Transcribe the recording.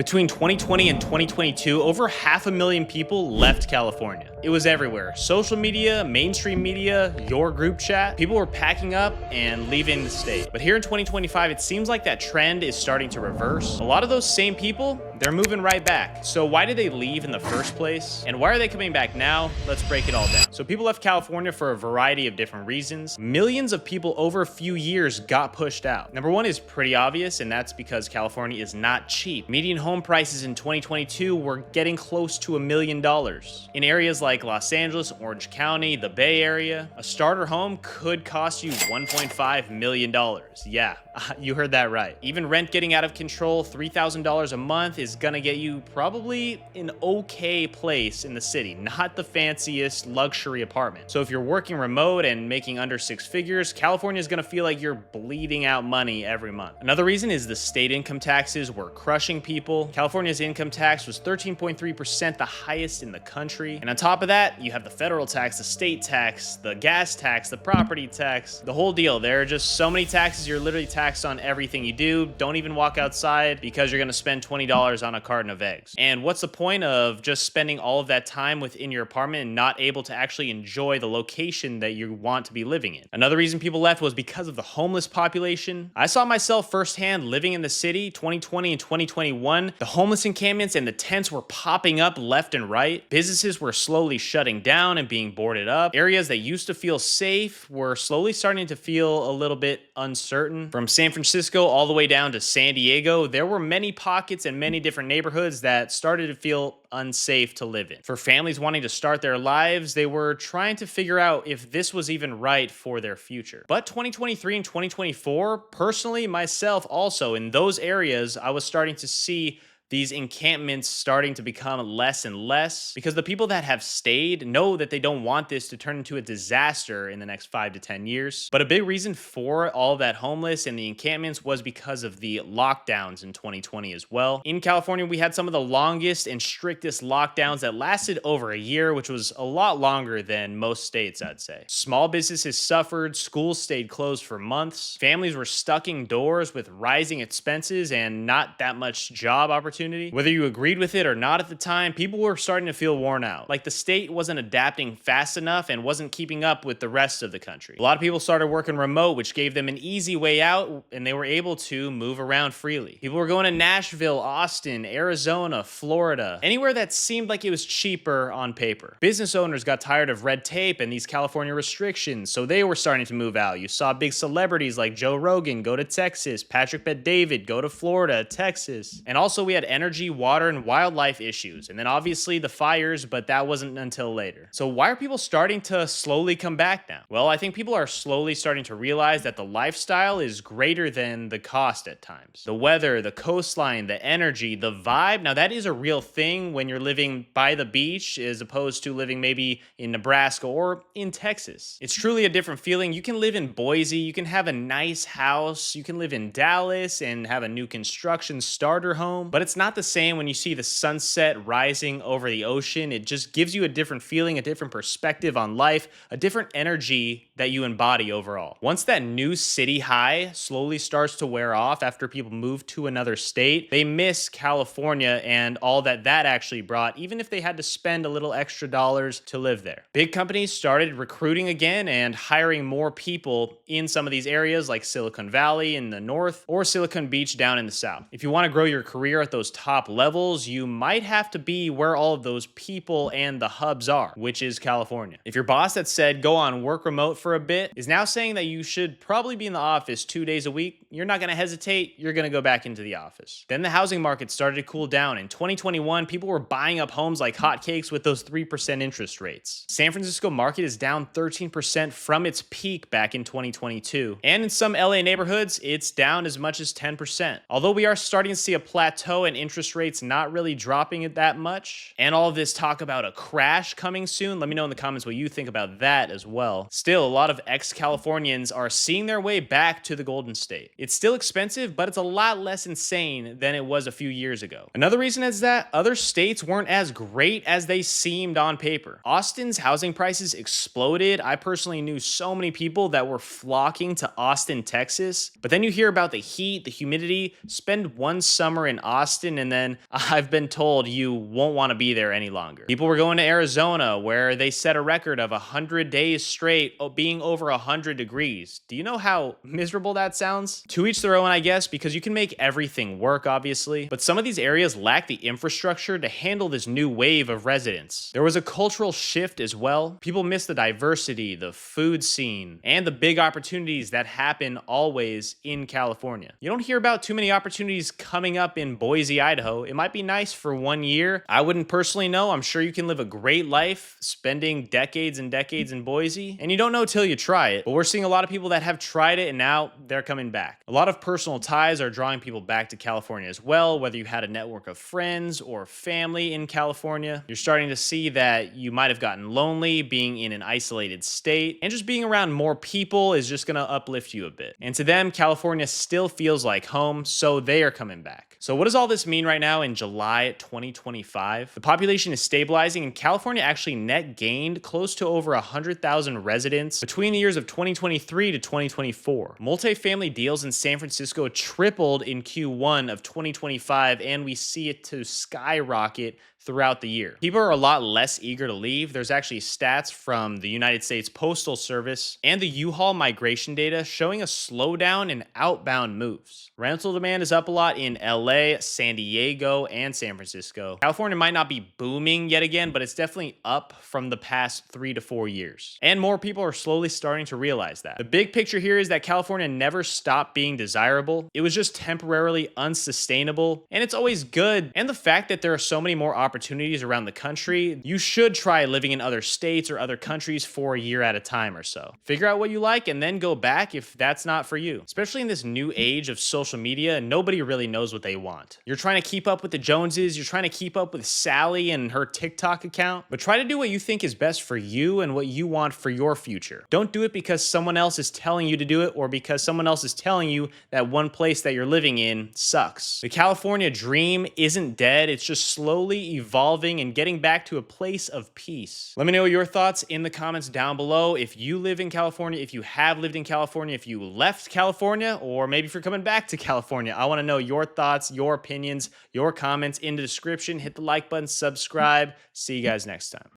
Between 2020 and 2022, over 500,000 people left California. It was everywhere. Social media, mainstream media, your group chat. People were packing up and leaving the state. But here in 2025, it seems like that trend is starting to reverse. A lot of those same people, they're moving right back. So why did they leave in the first place? And why are they coming back now? Let's break it all down. So people left California for a variety of different reasons. Millions of people over a few years got pushed out. Number one is pretty obvious, and that's because California is not cheap. Median home prices in 2022 were getting close to $1 million. In areas like Los Angeles, Orange County, the Bay Area, a starter home could cost you $1.5 million. Yeah, you heard that right. Even rent getting out of control, $3,000 a month is gonna get you probably an okay place in the city, not the fanciest luxury apartment. So if you're working remote and making under six figures, California is gonna feel like you're bleeding out money every month. Another reason is the state income taxes were crushing people. California's income tax was 13.3%, the highest in the country. And on top of that, you have the federal tax, the state tax, the gas tax, the property tax, the whole deal. There are just so many taxes. You're literally taxed on everything you do. Don't even walk outside because you're gonna spend $20 on a carton of eggs. And what's the point of just spending all of that time within your apartment and not able to actually enjoy the location that you want to be living in? Another reason people left was because of the homeless population. I saw myself firsthand living in the city 2020 and 2021. The homeless encampments and the tents were popping up left and right. Businesses were slowly shutting down and being boarded up. Areas that used to feel safe were slowly starting to feel a little bit uncertain. From San Francisco all the way down to San Diego, there were many pockets and many different neighborhoods that started to feel unsafe to live in. For families wanting to start their lives, they were trying to figure out if this was even right for their future. But 2023 and 2024, personally, myself also, in those areas, I was starting to see these encampments starting to become less and less because the people that have stayed know that they don't want this to turn into a disaster in the next 5 to 10 years. But a big reason for all that homeless and the encampments was because of the lockdowns in 2020 as well. In California, we had some of the longest and strictest lockdowns that lasted over a year, which was a lot longer than most states, I'd say. Small businesses suffered, schools stayed closed for months, families were stuck indoors with rising expenses and not that much job opportunity. Whether you agreed with it or not at the time, people were starting to feel worn out. Like the state wasn't adapting fast enough and wasn't keeping up with the rest of the country. A lot of people started working remote, which gave them an easy way out, and they were able to move around freely. People were going to Nashville, Austin, Arizona, Florida, anywhere that seemed like it was cheaper on paper. Business owners got tired of red tape and these California restrictions, so they were starting to move out. You saw big celebrities like Joe Rogan go to Texas, Patrick Bet-David go to Florida, Texas. And also we had energy, water, and wildlife issues. And then obviously the fires, but that wasn't until later. So why are people starting to slowly come back now? Well, I think people are slowly starting to realize that the lifestyle is greater than the cost at times. The weather, the coastline, the energy, the vibe. Now that is a real thing when you're living by the beach as opposed to living maybe in Nebraska or in Texas. It's truly a different feeling. You can live in Boise, you can have a nice house, you can live in Dallas and have a new construction starter home, but it's not the same when you see the sunset rising over the ocean. It just gives you a different feeling, a different perspective on life, a different energy that you embody overall. Once that new city high slowly starts to wear off after people move to another state, they miss California and all that that actually brought, even if they had to spend a little extra dollars to live there. Big companies started recruiting again and hiring more people in some of these areas like Silicon Valley in the north or Silicon Beach down in the south. If you want to grow your career at those top levels, you might have to be where all of those people and the hubs are, which is California. If your boss that said go on work remote for a bit is now saying that you should probably be in the office 2 days a week, you're not going to hesitate. You're going to go back into the office. Then the housing market started to cool down. In 2021, people were buying up homes like hotcakes with those 3% interest rates. San Francisco market is down 13% from its peak back in 2022. And in some LA neighborhoods, it's down as much as 10%. Although we are starting to see a plateau and interest rates not really dropping it that much, and all of this talk about a crash coming soon, let me know in the comments what you think about that as well. Still, a lot of ex-Californians are seeing their way back to the Golden State. It's still expensive, but it's a lot less insane than it was a few years ago. Another reason is that other states weren't as great as they seemed on paper. Austin's housing prices exploded. I personally knew so many people that were flocking to Austin, Texas. But then you hear about the heat, the humidity. Spend one summer in Austin, and then I've been told you won't want to be there any longer. People were going to Arizona, where they set a record of 100 days straight being over 100 degrees. Do you know how miserable that sounds? To each their own, I guess, because you can make everything work, obviously. But some of these areas lack the infrastructure to handle this new wave of residents. There was a cultural shift as well. People miss the diversity, the food scene, and the big opportunities that happen always in California. You don't hear about too many opportunities coming up in Boise, Idaho. It might be nice for 1 year. I wouldn't personally know. I'm sure you can live a great life spending decades and decades in Boise, and you don't know till you try it. But we're seeing a lot of people that have tried it and now they're coming back. A lot of personal ties are drawing people back to California as well, whether you had a network of friends or family in California. You're starting to see that you might have gotten lonely being in an isolated state, and just being around more people is just gonna uplift you a bit. And to them, California still feels like home, so they are coming back. So what does all this mean right now in July 2025? The population is stabilizing, and California actually net gained close to over 100,000 residents between the years of 2023 to 2024. Multifamily deals in San Francisco tripled in Q1 of 2025, and we see it to skyrocket throughout the year. People are a lot less eager to leave. There's actually stats from the United States Postal Service and the U-Haul migration data showing a slowdown in outbound moves. Rental demand is up a lot in LA, San Diego, and San Francisco. California might not be booming yet again, but it's definitely up from the past 3 to 4 years. And more people are slowly starting to realize that. The big picture here is that California never stopped being desirable. It was just temporarily unsustainable, and it's always good. And the fact that there are so many more opportunities around the country, you should try living in other states or other countries for a year at a time or so. Figure out what you like and then go back if that's not for you. Especially in this new age of social media, nobody really knows what they want. You're trying to keep up with the Joneses, you're trying to keep up with Sally and her TikTok account, but try to do what you think is best for you and what you want for your future. Don't do it because someone else is telling you to do it or because someone else is telling you that one place that you're living in sucks. The California dream isn't dead, it's just slowly evolving and getting back to a place of peace. Let me know your thoughts in the comments down below. If you live in California, if you have lived in California, if you left California, or maybe if you're coming back to California, I want to know your thoughts, your opinions, your comments in the description. Hit the like button, subscribe. See you guys next time.